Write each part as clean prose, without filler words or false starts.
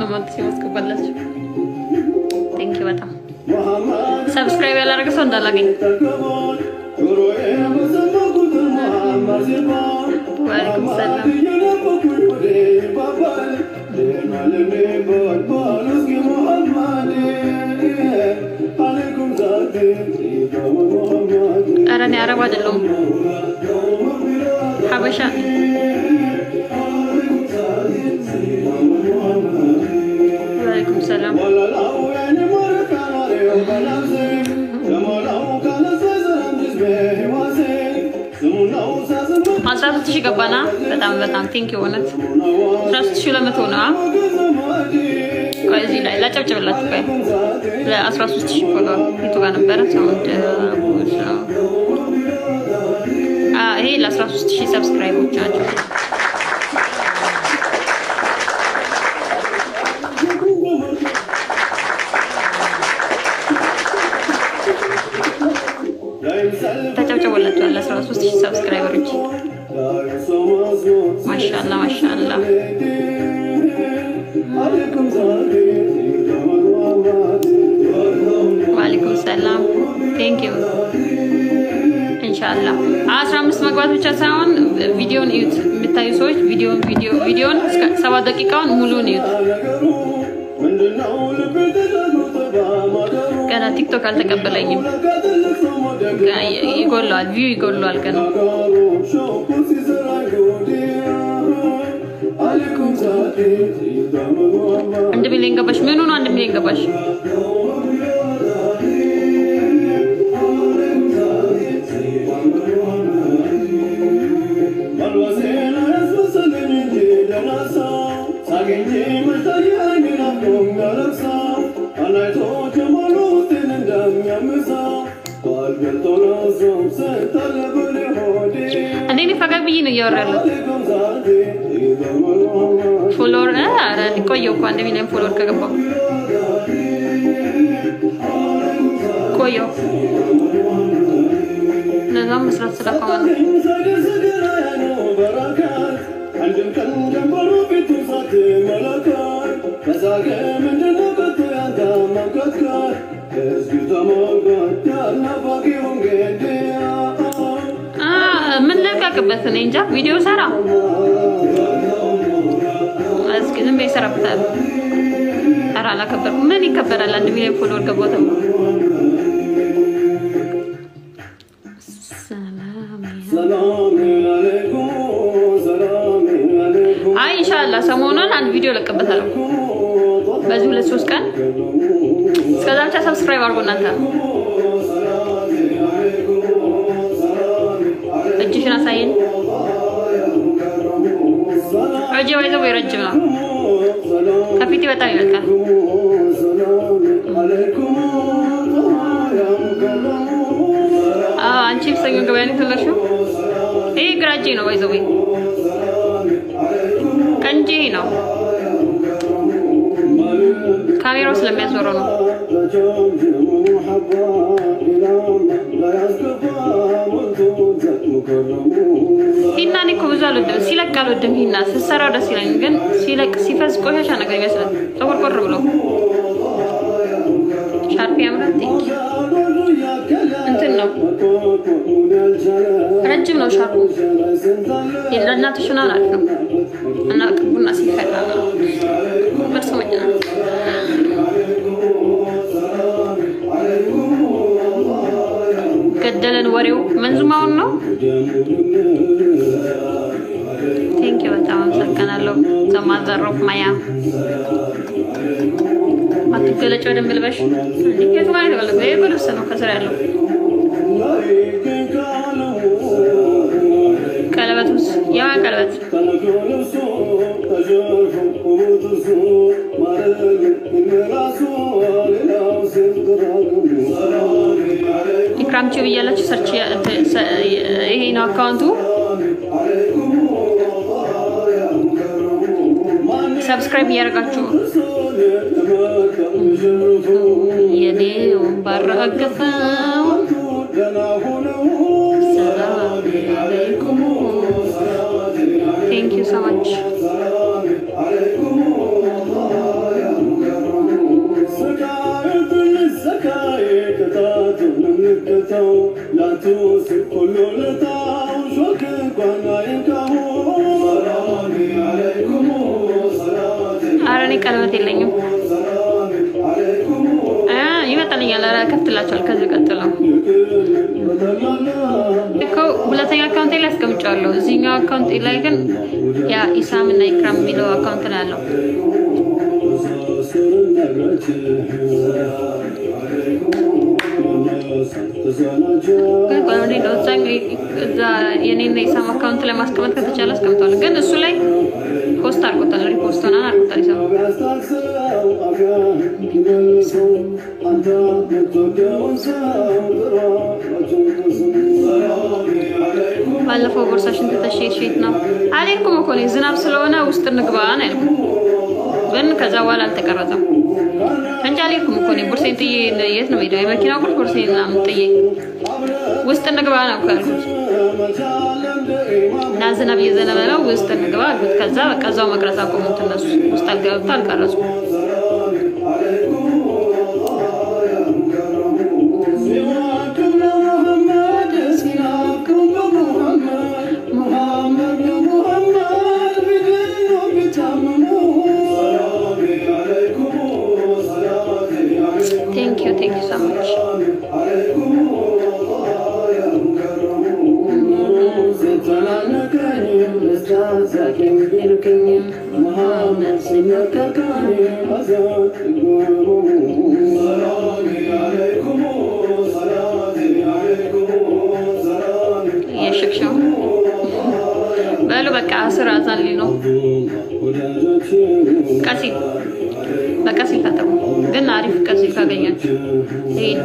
ነው ማለት ሲያስቀበላችሁ ቴንክ ዩ በጣም ሰብስክራይብ ያላደረገ ሰው እንዳላገኝ ወአለይኩም ሰላም አረኔ አረብ አይደለም ሀበሻ ወአለይኩም ሰላም አስራስት ሺህ ገባና በጣም ቴንክ ዩ ወነት 13 ለመቶ ነው ከዚህ ላይ ላጨብጨብላችሁ ቆይ ለ13 ሺህ ፎሎወር ይቱ ጋር ነበር ሳውንድ ይሄ ለ13 ሺህ ሰብስክራይቦች ናቸው ተጨብጨብላችሁ ለ13 ሺህ ሰብስክራይበሮች ማሻአላህ ማሻአላህ ወአለይኩም ሰላም ቴንክ ዩ ኢንሻአላህ 15 መግባት ብቻ ሳይሆን ቪዲዮን እዩት የምታዩ ሰዎች ቪዲዮን እስከ 7 ደቂቃውን ሙሉን እዩት ገና ቲክቶክ አልተቀበለኝም ይጎላል ቪው ይጎላል ገና አንድ ሚሊዮን ገባሽ ምን ሆነ 1 ሚሊዮን ገባሽ أنا فقابين يورلو فولور أنا كويو كوان دمين فولور كعبا كويو نظام مسرح سلا كمان من لك كبث نينجا فيديو سارة أسكتم بيسرب تاب أرى على كبر من يكبر على النبي فولور كبوتهم إن شاء الله سمونا عن فيديو لك بثلو بزول السوس كان سكذا مش سبسكرايب أرجونا أنت أجيشنا ساين رجع ويزو ويرجعنا كفيتي بتاعي لك أنتي بسيجون كبيرة تلاشو إيه كراجينو ويزو وي كنجينو كاميرا سلمي أزورونو هنا نيكو بزالو دم سيلك قالو دم هنا سسرا ودا سيلن ግን ሲለቅ ሲፈስ ቆሻሻ ነገር ይመስላል ተቆርቆር ብሎ ሻርፕ ያምራል እንትን ነው ረጅም ነው ሻርፑ ለእናትሽ ነው አላልኩ እና ቡና ሲፈላ በርሶኛ ገደለን ወሬው መንዙማውን ነው ቴንክ ዩ በጣም አመሰግናለሁ ዘማዘሮፍ ማያ አትገለጭ ወደም ልበሽ እንዴት ማለት ነው በልብስ ነው ከስራ ያለው ቀለበቱስ ያ ቀለበት ኢክራም ቲዩብ ያላችሁ ሰርች ይሄ ነው አካውንቱ ሰብስክራይብ ያደርጋችሁ የኔው ባረገፈው ሰላም አለይኩም thank you so much አረኔ ቀለበት የለኝም ይመጣልኛል ከፍትላችኋል ከዚህ ቀጥለው እኮ ሁለተኛ አካውንቴ ላይ አስቀምጫለሁ እዚህኛው አካውንቴ ላይ ግን ያ ኢሳም እና ኢክራም የሚለው አካውንት ላይ አለው ግን ቆንጆ ነው እዛ የኔና ኢሳም አካውንት ላይ ማስቀመጥ ከተቻለ አስቀምጣለሁ ግን እሱ ላይ ፖስት አድርጎታል ሪፖስት ሆና አድርጎታል ኢሳም ባለፈው ቦርሳሽን ተተሽሽት ነው አለይኩም እኮ ነው ዝናብ ስለሆነ ውስጥ እንግባ ነው ያልኩት ግን ከዛ በኋላ አልተቀረጸም እንጂ አለይኩም እኮ ነው ቦርሳዬን ጥዬ የት ነው የምሄደው የመኪናው ቁልፍ ቦርሳዬን ምናምን ጥዬ ውስጥ እንግባ ነው ያልኩት እና ዝናብ እየዘነበ ነው ውስጥ እንግባ አልኩት ከዛ በቃ እዛው መቅረጽ አቆሙት እነሱ ውስጥ አልገባም አልቀረጹም Thank you so much. በሉ በቃ አስር አዛን ነው ቀሲ በቀሲል ታጠቁ ግን አሪፍ ቀሲል ካገኛችሁ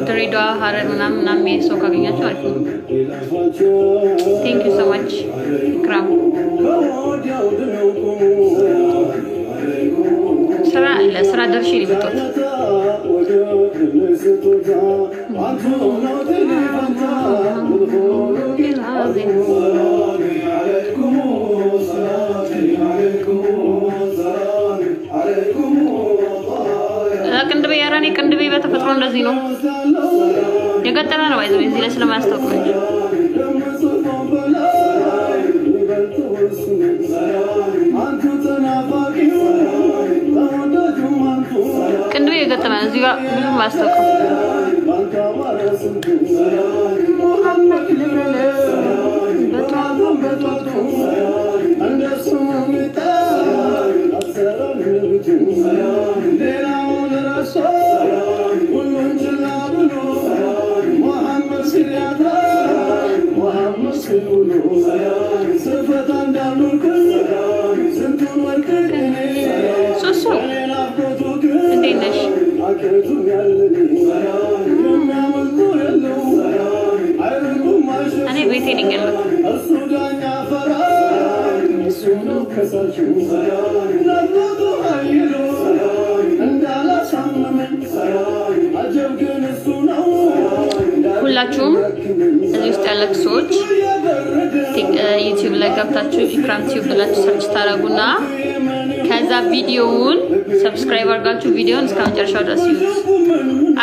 ድሬዳዋ ሀረር ምናምን ሰው ካገኛችሁ አሪፍ ነው Thank you so much ኢክራም ስራ ደርሼ ነው የመጣሁት ቅንድቤ ያራኔ ቅንድቤ በተፈጥሮ እንደዚህ ነው የገጠመ ነው አይዘው እዚህ ላይ ስለማያስታውቅ ነው ቅንድቤ የገጠመ ነው እዚህ ጋር ብዙም ማያስታውቅ ሶሶ እንዴት ነሽ እኔ ቤቴ ነኝ ያለሁት ሁላችሁም እዚህ ውስጥ ያላችሁ ሰዎች ዩቲዩብ ላይ ገብታችሁ ኢክራም ቲዩብ ብላችሁ ሰርች ታረጉና ከዛ ቪዲዮውን ሰብስክራይብ አድርጋችሁ ቪዲዮውን እስከ መጨረሻው ድረስ ይዩት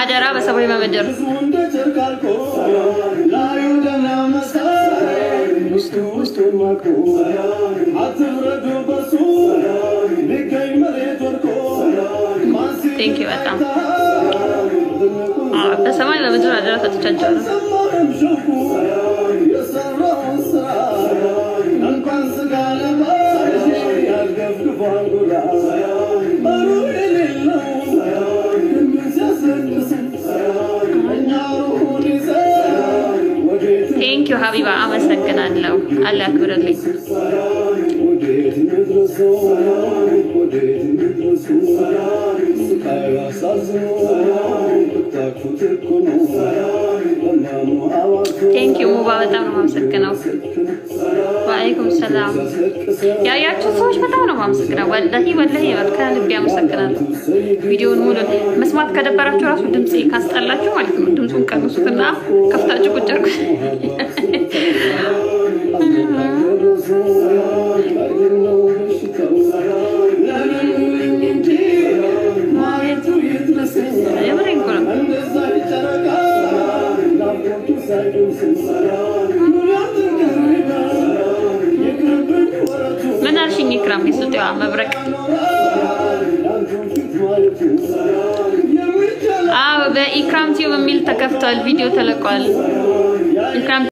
አደራ በሰብአዊ መመደር Thank you በጣም በሰማይ በምድር አደራ ተጥቻለሁ Thank you ሀቢባ አመሰግናለሁ አላህ ያክብርልኝ Thank you ሙባ በጣም ነው ማመሰግነው ወአለይኩም ሰላም ያያችሁ ሰዎች በጣም ነው ማመሰግነው ወላሂ በቃ ልብ ያመሰግናለሁ ቪዲዮውን ሙሉ መስማት ከደበራችሁ ራሱ ድምጽ ካስጠላችሁ ማለት ነው ድምጹን ቀንሱትና ከፍታችሁ ቁጭ አድርጉ من عارشين إكرام يسوتوا عم مبرك بإكرام تيوم ميل تكفتوا الفيديو تلقوا إكرام